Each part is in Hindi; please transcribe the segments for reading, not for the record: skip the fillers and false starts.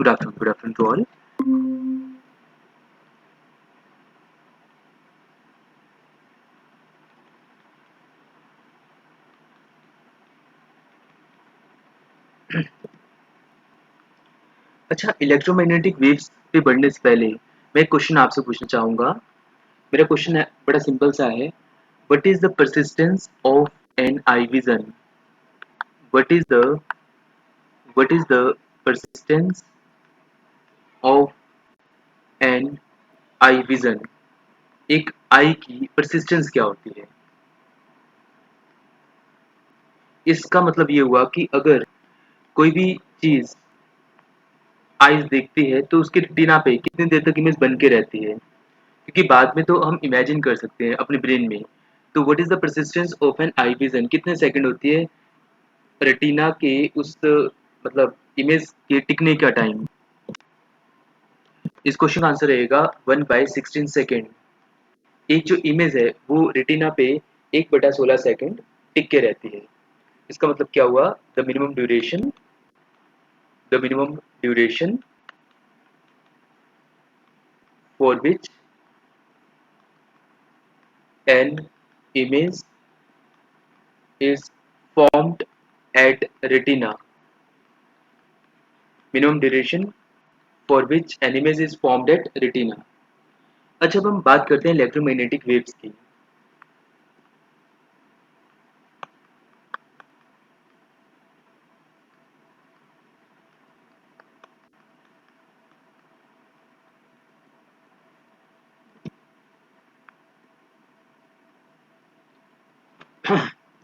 Good afternoon to all. अच्छा, इलेक्ट्रोमैग्नेटिक वेव्स पे बढ़ने से पहले मैं एक क्वेश्चन आपसे पूछना चाहूँगा। मेरा क्वेश्चन है बड़ा सिंपल सा है। What is the persistence of an eye vision? What is the what is the persistence of an eye vision? एक आई की परसिस्टेंस क्या होती है? इसका मतलब ये हुआ कि अगर कोई भी चीज़ आइज़ देखती है तो उसकी रेटिना पे कितनी देर तक इमेज बन के रहती है? क्योंकि बाद में तो हम इमेजिन कर सकते हैं अपने ब्रेन में। तो what is the persistence of an eye vision? कितने सेकंड होती है रेटिना के उस मतलब इमेज के टिकने का टाइम? इस क्वेश्चन का आंसर रहेगा 1/16 सेकंड। एक जो इमेज है वो रेटिना पे 1/16 सेकंड टिक के रहती है। इसका मतलब क्या हुआ? The minimum duration for which an image is formed at retina. Minimum duration for which an image is formed at retina. अच्छा, अब हम बात करते हैं इलेक्ट्रोमैग्नेटिक वेव्स की।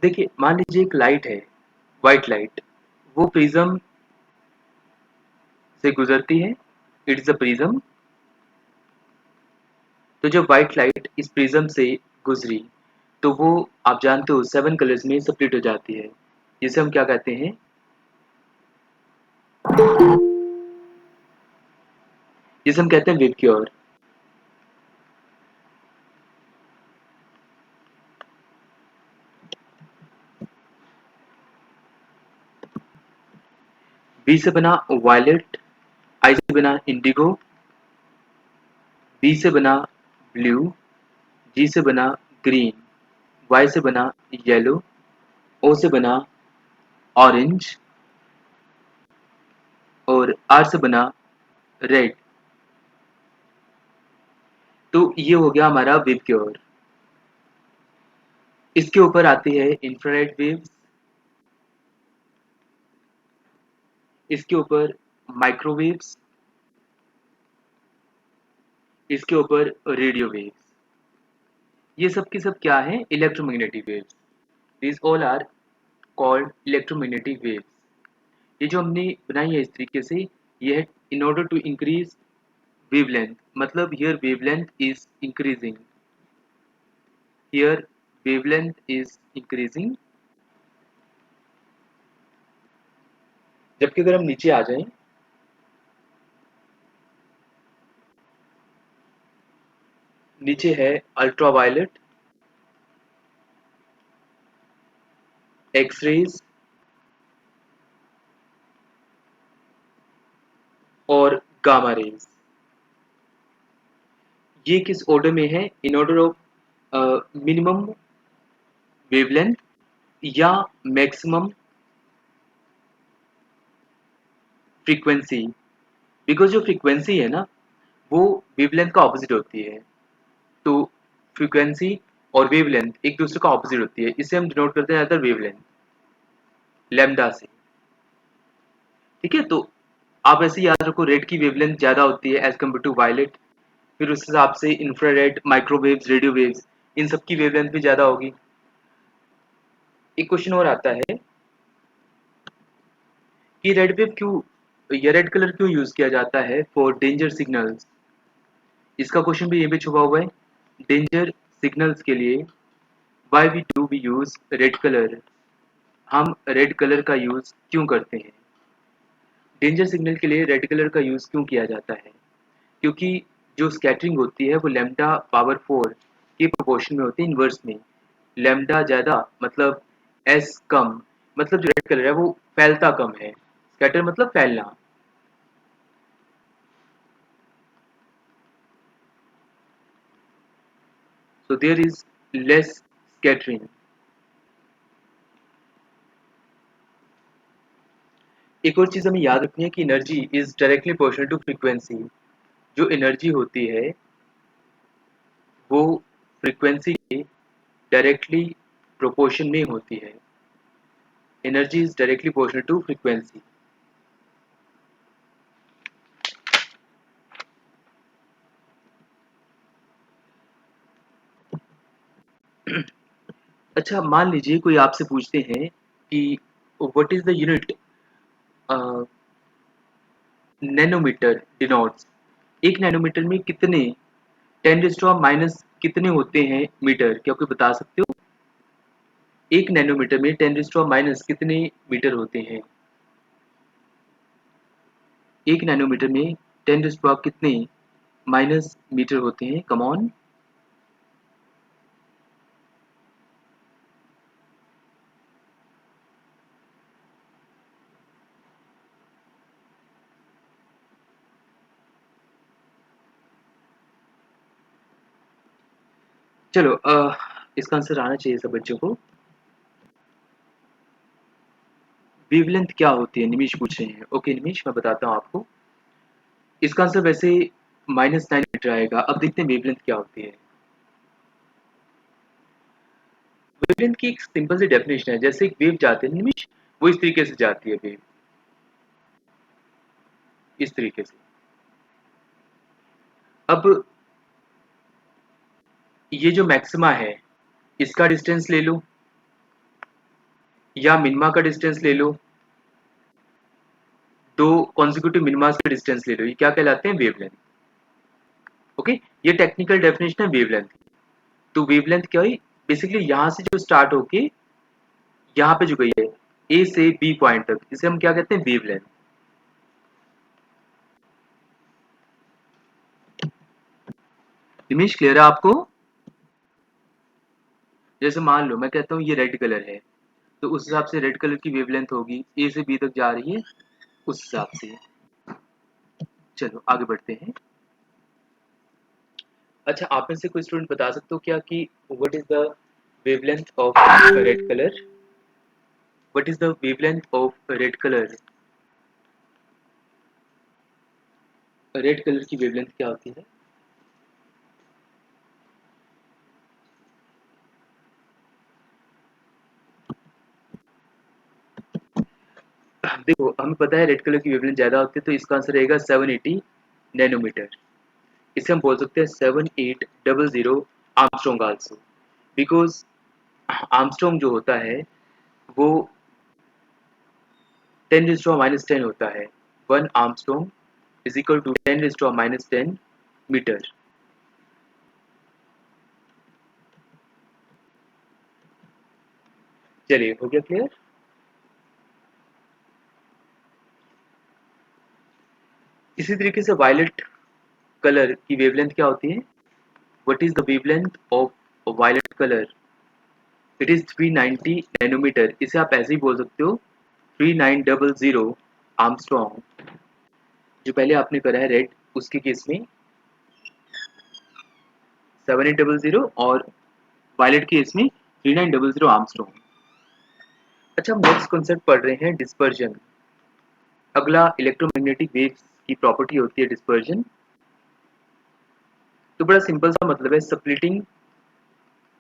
देखिए, मान लीजिए एक लाइट है, व्हाइट लाइट, वो प्रिज्म से गुजरती है। It's a prism. तो जब व्हाइट लाइट इस प्रिज्म से गुजरी तो वो, आप जानते हो, 7 कलर्स में स्प्लिट हो जाती है, जिसे हम क्या कहते हैं? जिसे हम कहते हैं विबग्योर। बी से बना वायलेट, आई से बना इंडिगो, बी से बना ब्लू, जी से बना ग्रीन, वाई से बना येलो, ओ से बना ऑरेंज और आर से बना रेड। तो ये हो गया हमारा विबग्योर। इसके ऊपर आती है इंफ्रारेड वेव्स, इसके ऊपर माइक्रोवेव्स, इसके ऊपर रेडियो वेव्स। ये सब की सब क्या है? Electromagnetic waves. These all are called electromagnetic waves. ये जो हमने बनाई है इस तरीके से, ये है in order to increase wavelength. मतलब here wavelength is increasing, here wavelength is increasing. जबकि अगर हम नीचे आ जाएं, नीचे है अल्ट्रावायलेट, एक्स रेज और गामा रेज। ये किस ऑर्डर में है? In order of minimum wavelength या मैक्सिमम फ्रीक्वेंसी। बिकॉज जो फ्रीक्वेंसी है ना, वो वेवलेंथ का ऑपोजिट होती है। तो फ्रीक्वेंसी और वेवलेंथ एक दूसरे का ऑपोजिट होती है। इसे हम डिनोट करते हैं अदर वेवलेंथ, लैम्डा से। ठीक है, तो आप ऐसे याद रखो, रेड की वेवलेंथ ज्यादा होती है एज कम्पेयर टू वायलेट। फिर उस हिसाब से इंफ्रारेड, माइक्रोवेव्स, रेडियो वेव्स, इन सब की वेवलेंथ भी ज्यादा होगी। एक क्वेश्चन और आता है कि रेड वेव क्यों या रेड कलर क्यों यूज किया जाता है फॉर डेंजर सिग्नल्स? इसका क्वेश्चन भी ये भी छुपा हुआ है। डेंजर सिग्नल्स के लिए why we do we use red colour? हम रेड कलर का यूज क्यों करते हैं? डेंजर सिग्नल के लिए रेड कलर का यूज क्यों किया जाता है? क्योंकि जो स्कैटरिंग होती है वो लैम्डा पावर 4 के प्रोपोर्शन में होती है, इनवर्स में। लैम्डा ज्यादा मतलब एस कम, मतलब जो रेड कलर है वो फैलता कम है। स्कैटर मतलब फैलना। so there is less scattering. एक और चीज हमें याद रखनी है कि energy is directly proportional to frequency. जो एनर्जी होती है वो फ्रीक्वेंसी के डायरेक्टली प्रोपोर्शन में होती है। Energy is directly proportional to frequency. अच्छा, मान लीजिए कोई आपसे पूछते हैं कि what is the unit nanometre denotes. एक नैनोमीटर में कितने 10⁻⁻ कितने होते हैं मीटर, क्या कोई बता सकते हो? एक नैनोमीटर में 10⁻⁻ कितने मीटर होते हैं? एक नैनोमीटर में 10 कितने माइनस मीटर होते हैं? Come on. चलो इसका आंसर आना चाहिए सब बच्चों को। वेवलेंथ क्या होती है, निमिष पूछ रहे हैं। ओके निमिष, मैं बताता हूँ आपको। इसका आंसर वैसे -9 मीटर आएगा। अब देखते हैं वेवलेंथ क्या होती है। वेवलेंथ की एक सिंपल सी डेफिनेशन है, जैसे एक वेव जाती है निमिष, वो इस तरीके से जाती है वेव, इस तरीके से। अब ये जो मैक्सिमा है इसका डिस्टेंस ले लो या मिनिमा का डिस्टेंस ले लो, दो कॉन्जिक्यूटिव मिनिमास का डिस्टेंस ले लो, ये क्या कहलाते हैं? वेवलेंथ। ओके, ये टेक्निकल डेफिनेशन है वेवलेंथ। तो वेवलेंथ क्या हुई? बेसिकली यहाँ से जो स्टार्ट होके यहाँ पे जो गई है ए से बी पॉइंट तक, इसे हम क्या कहते हैं? वेवलेंथ। इमेज क्लियर है आपको? जैसे मान लो मैं कहता हूँ ये रेड कलर है, तो उस हिसाब से रेड कलर की वेवलेंथ होगी, ए से बी तक जा रही है उस हिसाब से। चलो आगे बढ़ते हैं। अच्छा, आप में से कोई स्टूडेंट बता सकते हो क्या कि what is the wavelength of red colour? What is the wavelength of red colour? Red colour की वेवलेंथ क्या होती है? देखो हमें पता है रेड कलर की वेवलेंथ ज्यादा होती है, तो इसका आंसर रहेगा 780 नैनोमीटर। इसे हम बोल सकते हैं 7800 आर्मस्ट्रॉन्ग आल्सो, बिकॉज आर्मस्ट्रॉन्ग जो होता है वो 10⁻10 होता है। 1 Armstrong is equal to 10⁻10 metre. चलिए हो गया क्लियर। इसी तरीके से वायलेट कलर की वेवलेंथ क्या होती है? What is the wavelength of violet colour? It is 390 nanometre. इसे आप ऐसे ही बोल सकते हो 3900 आर्मस्ट्रॉन्ग। जो पहले आपने करा है रेड, उसके केस में 7800 और वायलेट के केस में 3900 आर्मस्ट्रॉन्ग। अच्छा, हम नेक्स्ट कॉन्सेप्ट पढ़ रहे हैं डिस्पर्जन। अगला इलेक्ट्रोमैग्नेटिक वेव्स की प्रॉपर्टी होती है डिस्पर्जन। तो बड़ा सिंपल सा मतलब है, splitting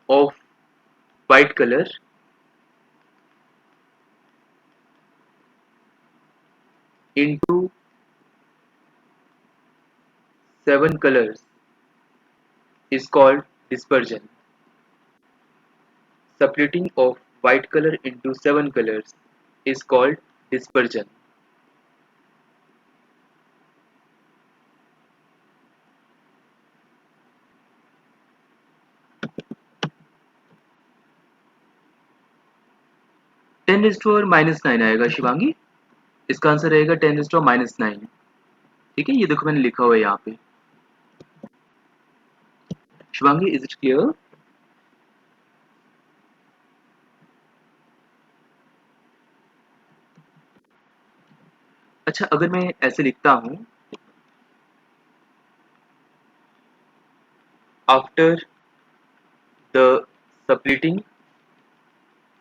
of white colour into 7 colors is called dispersion. Splitting of white color into 7 colors is called dispersion. Ten is to -9 आएगा शिवांगी। इसका आंसर रहेगा 10⁻⁹। ठीक है, ये देखो मैंने लिखा हुआ है यहाँ पे। Shivangi, is it clear? अच्छा, अगर मैं ऐसे लिखता हूँ after subletting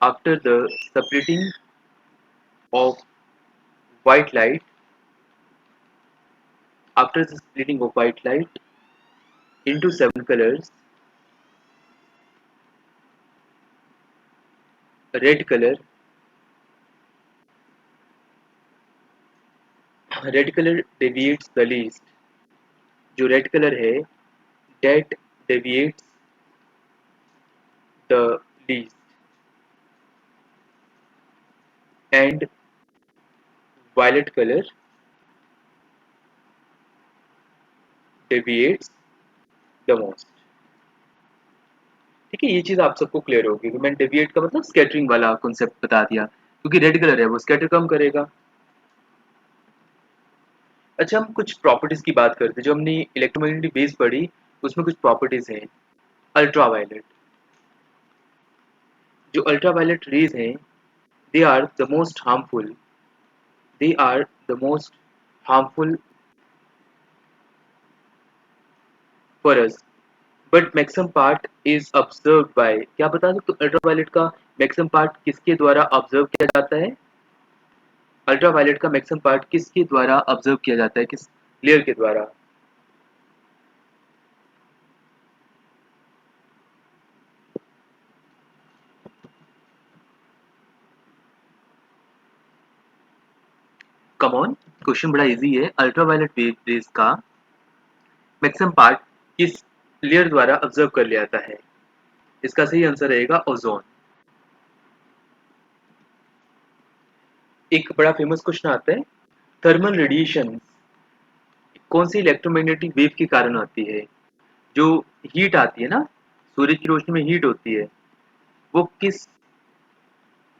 after the subletting of white light after the splitting of white light into seven colors. red color red color deviates the least. जो रेड कलर है that deviates the least, and violet color deviates the most. ठीक है, ये चीज आप सबको क्लियर होगी कि मैंने डेविएट का मतलब स्कैटरिंग वाला कॉन्सेप्ट बता दिया, क्योंकि रेड कलर है वो स्कैटर कम करेगा। अच्छा, हम कुछ प्रॉपर्टीज की बात करते हैं। जो हमने इलेक्ट्रोमैग्नेटिक वेव्स पढ़ी उसमें कुछ प्रॉपर्टीज हैं। अल्ट्रावायलेट, जो अल्ट्रावायलेट रेज हैं they are the most harmful they are the most harmful for us, but maximum part is observe by. क्या बता सकते हो अल्ट्रावायलेट का मैक्सिमम पार्ट किसके द्वारा ऑब्जर्व किया जाता है? अल्ट्रावायलेट का मैक्सिमम पार्ट किसके द्वारा ऑब्जर्व किया जाता है, किस लेयर के द्वारा? कम ऑन, क्वेश्चन बड़ा इजी है। अल्ट्रावायलेट रेज का मैक्सिमम पार्ट किस लेयर द्वारा ऑब्जर्व कर लिया जाता है? इसका सही आंसर रहेगा ओजोन। एक बड़ा फेमस क्वेश्चन आता है, थर्मल रेडिएशन कौन सी इलेक्ट्रोमैग्नेटिक वेव के कारण आती है? जो हीट आती है ना, सूरज की रोशनी में हीट होती है, वो किस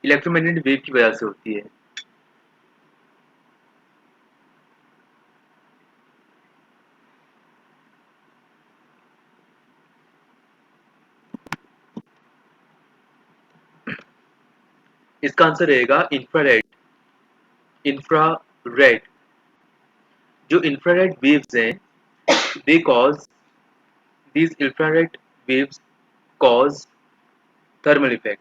इलेक्ट्रोमैग्नेटिक वेव की वजह से होती है? इसका आंसर रहेगा इंफ्रारेड। इंफ्रारेड, जो इंफ्रारेड वेव्स हैं they cause these infrared waves cause thermal effect।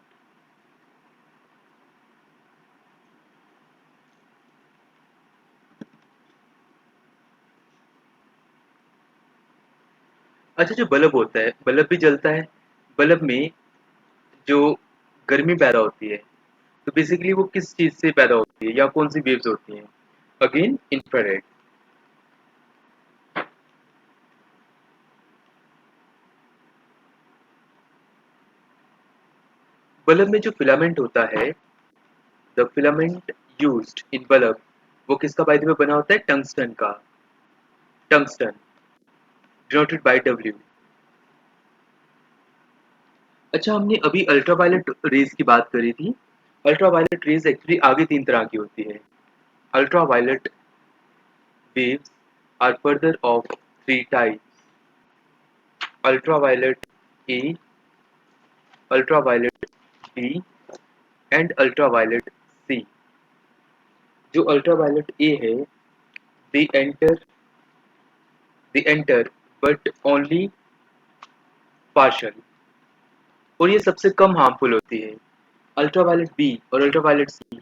अच्छा, जो बल्ब होता है, बल्ब भी जलता है, बल्ब में जो गर्मी पैदा होती है, तो बेसिकली वो किस चीज से पैदा होती है या कौन सी वेव्स होती हैं? Again infrared. बल्ब में जो फिलामेंट होता है, the filament used in bulb, वो किसका बाय द वे बना होता है? टंगस्टन का। Tungsten denoted by W. अच्छा, हमने अभी अल्ट्रावायलेट रेज की बात करी थी। अल्ट्रावायलेट रेज एक्चुअली आगे तीन तरह की होती है। Ultraviolet waves are further of three types: ultraviolet A, ultraviolet B, and ultraviolet C. जो ultraviolet A है, they enter but only partial, और ये सबसे कम हार्मफुल होती है। अल्ट्रावायलेट बी और ultraviolet C,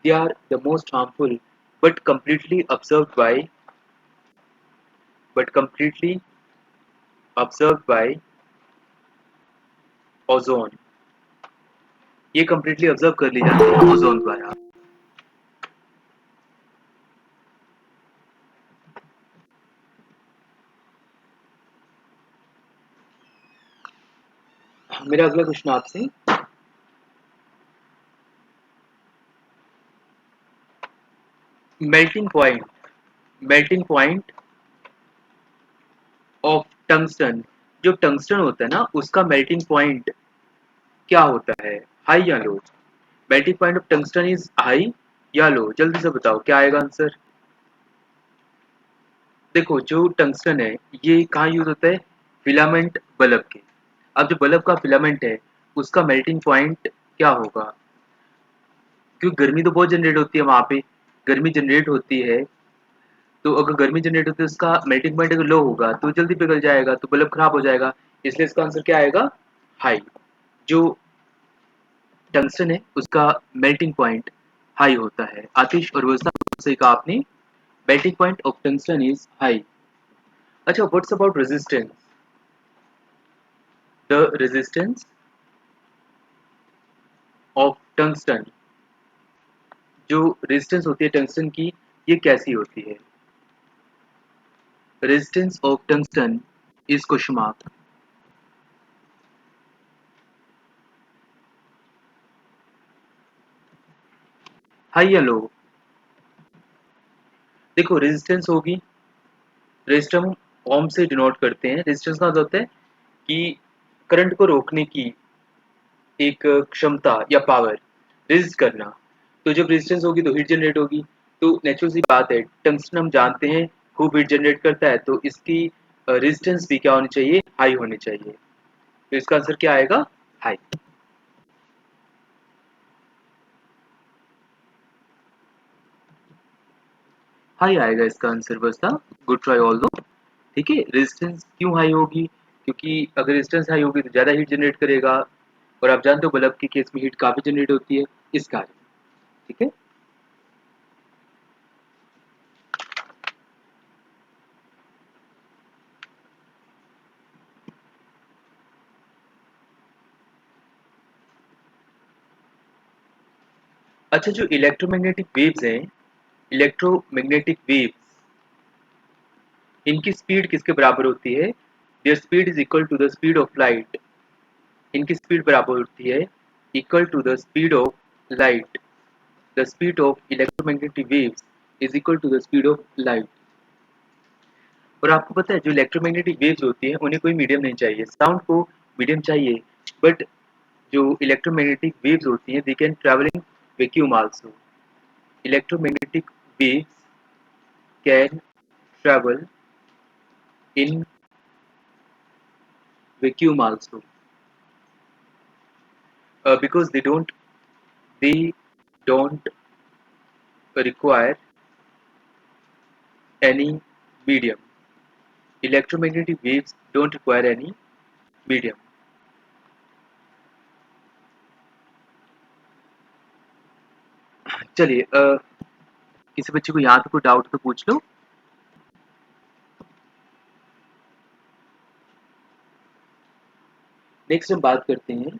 they are the most harmful but completely observed by ozone. ये completely ऑब्जर्व कर ली जाती है ओजोन द्वारा। मेरा अगला क्वेश्चन आपसे, मेल्टिंग पॉइंट ऑफ टंगस्टन, जो टंगस्टन होता है ना उसका मेल्टिंग पॉइंट क्या होता है? हाई या low? Melting point of tungsten is high या लो? जल्दी से बताओ क्या आएगा आंसर। देखो, जो टंगस्टन है ये कहाँ यूज होता है? फिलामेंट बल्ब के। अब जो बल्ब का फिलामेंट है उसका मेल्टिंग पॉइंट क्या होगा? क्योंकि गर्मी तो बहुत जनरेट होती है वहां पे, गर्मी जनरेट होती है, तो अगर गर्मी जनरेट होती है उसका मेल्टिंग पॉइंट अगर लो होगा तो जल्दी पिघल जाएगा, तो बल्ब खराब हो जाएगा। इसलिए इसका आंसर क्या आएगा? हाई। जो टंगस्टन है उसका मेल्टिंग पॉइंट हाई होता है। आतिश और वसा से कहा आपने, melting point of tungsten is high. अच्छा, what's about resistance? The resistance of tungsten, जो रेजिस्टेंस होती है टंगस्टन की, ये कैसी होती है? Resistance of tungsten is question mark. High या लो? देखो, रेजिस्टेंस होगी, रेजिस्टर हम ओम से डिनोट करते हैं। रेजिस्टेंस का मतलब होता है कि करंट को रोकने की एक क्षमता या पावर, रेजिस्ट करना। तो जब रेजिस्टेंस होगी तो हीट जनरेट होगी। तो नेचुरल सी बात है, टंगस्टन हम जानते हैं खूब हीट जनरेट करता है, तो इसकी रेजिस्टेंस भी क्या होनी चाहिए? हाई होनी चाहिए। तो इसका आंसर क्या आएगा? हाई। हाई आएगा इसका आंसर, बस था। गुड ट्राई ऑल दो। ठीक है, रेजिस्टेंस क्यों हाई होगी? क्योंकि अगर रेजिस्टेंस हाई होगी तो ज़्यादा हीट जनरेट करेगा, और आप जानते हो बल्ब के केस में हीट काफ़ी जनरेट होती है, इस कारण। ठीक है। अच्छा, जो इलेक्ट्रोमैग्नेटिक वेव्स हैं, इलेक्ट्रोमैग्नेटिक वेव्स, इनकी स्पीड किसके बराबर होती है? Their speed is equal to the speed of light. इनकी स्पीड बराबर होती है equal to the speed of light. The speed of electromagnetic waves is equal to the speed of light. और आपको पता है, जो इलेक्ट्रोमैग्नेटिक वेव्स होती हैं उन्हें कोई मीडियम नहीं चाहिए, साउंड को मीडियम चाहिए, बट जो इलेक्ट्रोमैग्नेटिक वेव्स होती हैं they can travel in vacuum also. Electromagnetic waves can travel in vacuum also, because they don't require any medium. Electromagnetic waves don't require any medium. चलिए, किसी बच्चे को यहाँ पे कोई डाउट तो पूछ लो। नेक्स्ट हम बात करते हैं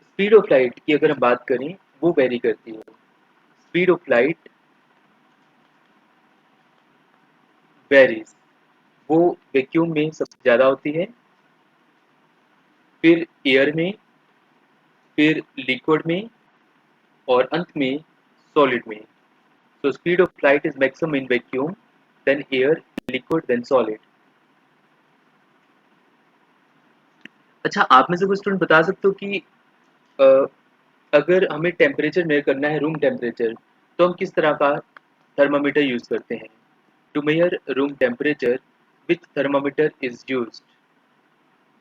स्पीड ऑफ लाइट की। अगर हम बात करें, वो वेरी करती है। स्पीड ऑफ लाइट वेरीज, वो वैक्यूम में सबसे ज़्यादा होती है, फिर एयर में, फिर लिक्विड में, और अंत में सॉलिड में। So speed of light is maximum in vacuum, then air, liquid, then solid. अच्छा, आप में से कुछ स्टूडेंट बता सकते हो कि अ, अगर हमें टेम्परेचर मेजर करना है, रूम टेम्परेचर, तो हम किस तरह का थर्मामीटर यूज करते हैं? To measure room temperature, which thermometer is used?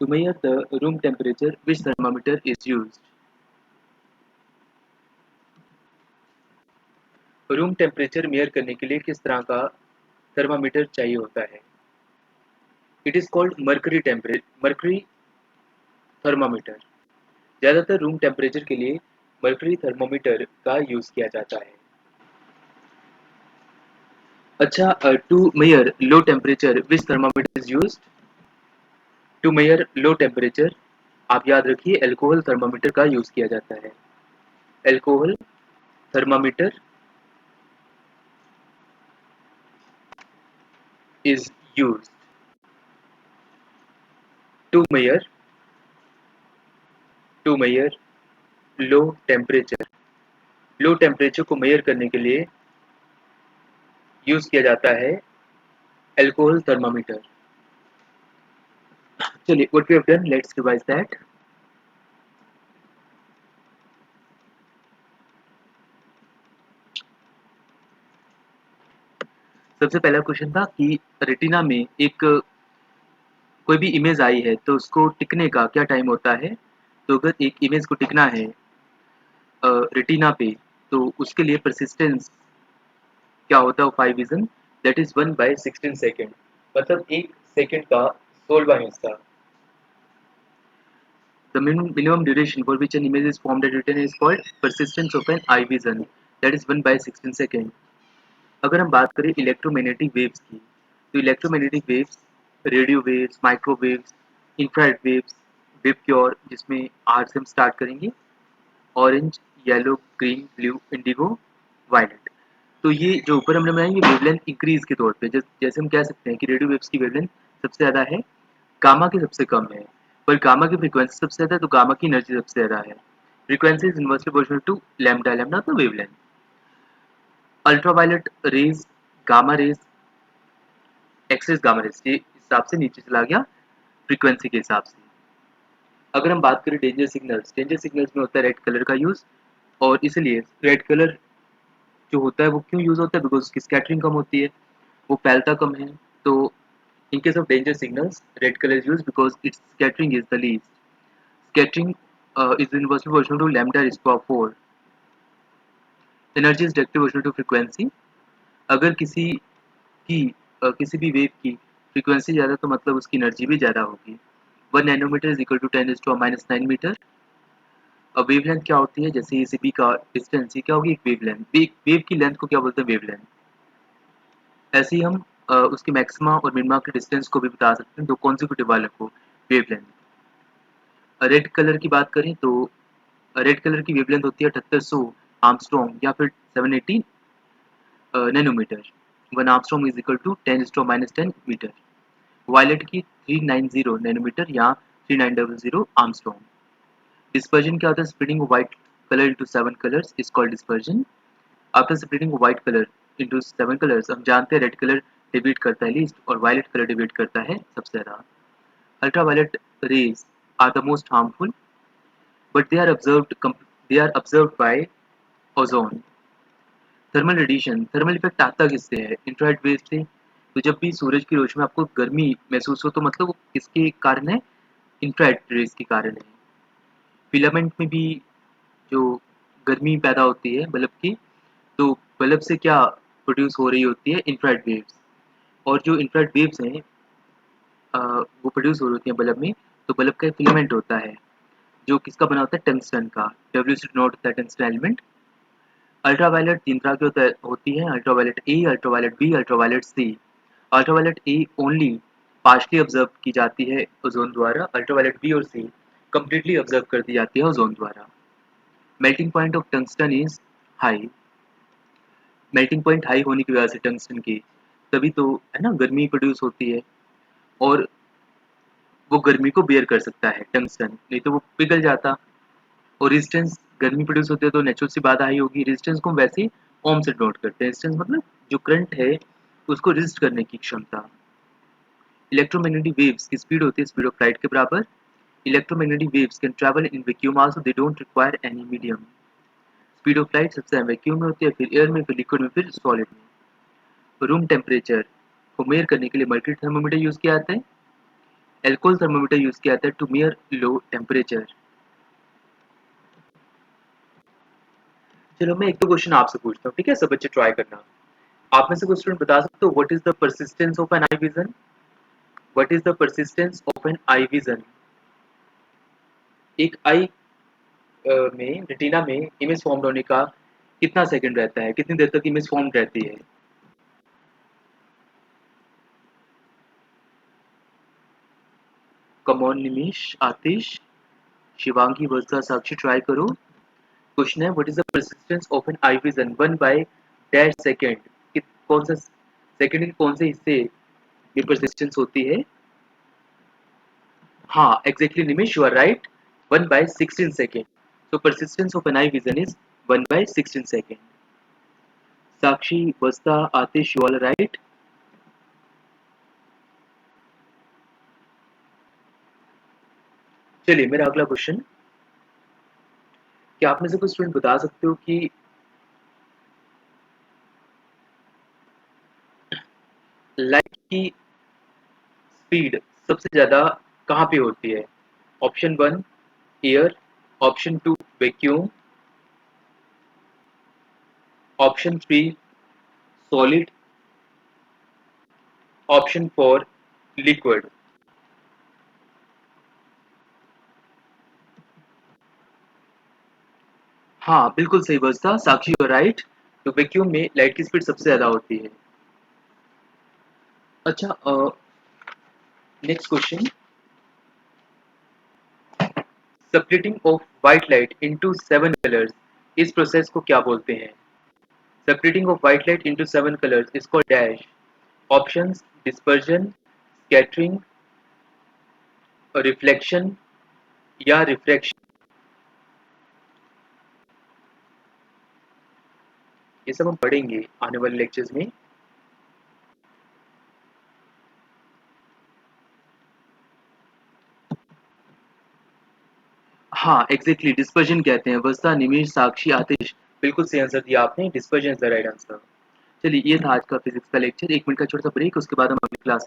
To measure the room temperature, which thermometer is used? Room temperature measure करने के लिए किस तरह का थर्मामीटर चाहिए होता है? It is called mercury thermometer. ज़्यादातर रूम टेम्परेचर के लिए मर्करी थर्मामीटर का यूज़ किया जाता है। अच्छा, to measure low temperature which thermometer is used? To measure low temperature, आप याद रखिए, अल्कोहल थर्मामीटर का यूज़ किया जाता है। Alcohol thermometer is used to measure to measure low temperature. Low temperature को मेजर करने के लिए यूज़ किया जाता है अल्कोहल थर्मामीटर। चलिए, what we have done, let's revise that. सबसे पहला क्वेश्चन था कि रेटिना में एक कोई भी इमेज आई है तो उसको टिकने का क्या टाइम होता है? तो अगर एक इमेज को टिकना है रेटिना पे, तो उसके लिए परसिस्टेंस क्या होता है? Five vision, that is 1/16 second, मतलब 1 सेकेंड का 16वां हिस्सा। The minimum duration for which an image is formed at retina is called persistence of an eye vision, that is 1/16 second. अगर हम बात करें इलेक्ट्रोमैग्नेटिक वेव्स की, तो electromagnetic waves radio waves, microwaves, infrared waves, wave क्योर जिसमें आर से हम स्टार्ट करेंगे, orange, yellow, green, blue, indigo, violet. तो ये जो ऊपर हमने बनाया ये वेवलेंथ इंक्रीज के तौर पे, जैसे हम कह सकते हैं कि रेडियो वेव्स की वेवलेंथ सबसे ज़्यादा है, गामा की सबसे कम है, पर गामा की फ्रीक्वेंसी सबसे ज़्यादा है तो गामा की एनर्जी सबसे ज़्यादा है। Frequency is inversely proportional to lambda, lambda तो wavelength. Ultraviolet rays, gamma rays, X gamma rays के हिसाब से नीचे चला गया फ्रीक्वेंसी के हिसाब से। अगर हम बात करें डेंजर सिग्नल्स में होता है रेड कलर का यूज, और इसलिए रेड कलर जो होता है वो क्यों यूज होता है, बिकॉज उसकी स्कैटरिंग कम होती है, वो फैलता कम है। तो in case of danger signals red colour is use because its scattering is the least. Scattering is inversely proportional to lambda raise to power 4। Energy is directly proportional to frequency. अगर की किसी भी वेव की फ्रीक्वेंसी ज़्यादा तो मतलब उसकी एनर्जी भी ज़्यादा होगी। 1 nanometre is equal to 10⁻⁹ metre. अब वेवलेंथ क्या होती है, जैसे ये बी का डिस्टेंस, ये क्या होगी, एक वेवलेंथ। वेव की लेंथ को क्या बोलते हैं, वेवलेंथ। ऐसे ही हम उसकी मैक्सिमा और मिनिमा के डिस्टेंस को भी बता सकते हैं, दो कॉन्सिक्यूटिव वाले को, वेवलेंथ। रेड कलर की बात करें तो रेड कलर की वेवलेंथ होती है 7800 आर्मस्ट्रॉन्ग या फिर 780 nanometre. 1 Armstrong is equal to 10⁻10 metre. Violet की 390 नैनोमीटर या 3900 आर्मस्ट्रॉन्ग। डिस्पर्जन क्या होता है, splitting white colour into 7 colours is called dispersion. After splitting white colour into 7 colours, हम जानते हैं रेड कलर डिविएट करता है लीस्ट और वायलेट कलर डिविएट करता है सबसे ज़्यादा। Ultraviolet rays are the most harmful, but they are observed by ozone। Thermal radiation, thermal effect आता किससे है, इंफ्रारेड वेव से। तो जब भी सूरज की रोशनी में आपको गर्मी महसूस हो तो मतलब वो किसके कारण है, इंफ्रारेड रेज के कारण है। फिलामेंट में भी जो गर्मी पैदा होती है बल्ब की, तो बल्ब से क्या प्रोड्यूस हो रही होती है, इंफ्रारेड वेव्स। और जो इंफ्रारेड वेव्स हैं वो प्रोड्यूस हो रही होती हैं बल्ब में, तो बल्ब का फिलामेंट होता है जो किसका बना होता है, टंगस्टन का। WC नोट होता है टंगस्टन एलिमेंट। अल्ट्रावायलेट 3 तरह की होती है, ultraviolet A, ultraviolet B, ultraviolet C. Ultraviolet A only partially observe की जाती है ओजोन द्वारा, अल्ट्रावायलेट बी और सी कंप्लीटली ऑब्जर्व कर दी जाती है ओजोन द्वारा। Melting point of tungsten is high. Melting point high होने की वजह से टंगस्टन की, तभी तो है ना गर्मी प्रोड्यूस होती है, और वो गर्मी को बेयर कर सकता है टंगस्टन, नहीं तो वो पिघल जाता। और रेजिस्टेंस, गर्मी प्रोड्यूस होती है तो नेचुरल सी बात हाई होगी। रेजिस्टेंस को हम वैसे ही ओम से नोट करते हैं। रेजिस्टेंस मतलब जो करंट है उसको रेजिस्ट करने की क्षमता। इलेक्ट्रोमैग्नेटिक वेव्स की स्पीड होती है स्पीड ऑफ लाइट के बराबर। Electromagnetic waves can travel in vacuum also, they don't require any medium. Speed of light सबसे ज्यादा वैक्यूम में होती है, फिर एयर में, फिर लिक्विड में, फिर सॉलिड में। रूम टेम्परेचर को मेयर करने के लिए मर्क्यूरी थर्मोमीटर यूज किया जाता है। एल्कोहल थर्मोमीटर यूज किया जाता है टू मेयर लो टेम्परेचर। चलो मैं एक दो क्वेश्चन आपसे पूछता हूँ, ठीक है, सब बच्चे ट्राई करना। आप में से कोई स्टूडेंट बता सकते हो what is the persistence of an eye vision, what is the persistence of an eye vision. एक आई में, रेटिना में इमेज फॉर्म होने का कितना सेकंड रहता है, कितनी देर तक इमेज फॉर्म रहती है। कमॉन निमिष, आतिश, शिवांगी, वर्षा, साक्षी ट्राई करो। क्वेश्चन है what is the persistence of an eye vision 1/(सेकंड)। कौन सा सेकंड के कौन से हिस्से में परसिस्टेंस होती है। हाँ exactly Nimish, you are right, 1/16 second. So persistence of an eye vision is 1/16 second. Sakshi, Vasta, Atish, you all right? चलिए मेरा अगला क्वेश्चन, क्या आप में से कुछ स्टूडेंट बता सकते हो कि लाइट की स्पीड सबसे ज्यादा कहाँ पे होती है। Option 1 air, option 2 vacuum, option 3 solid, option 4 liquid. हाँ, बिल्कुल सही वर्षा, साक्षी यू आर राइट। तो वैक्यूम में लाइट की स्पीड सबसे ज़्यादा होती है। अच्छा, next question, separating of white light into 7 colours, इस प्रोसेस को क्या बोलते हैं? Separating of white light into 7 colours is called dash. Options, dispersion, scattering, reflection या रिफ्रैक्शन। ये सब हम पढ़ेंगे आने वाले लेक्चर्स में। हाँ, एग्जैक्टली डिस्पर्जन कहते हैं। वर्षा, निमिष, साक्षी, आतिश, बिल्कुल सही आंसर दिया आपने। Dispersion is the right answer. चलिए, ये था आज का फिजिक्स का लेक्चर। 1 मिनट का छोटा सा ब्रेक, उसके बाद हम अगली क्लास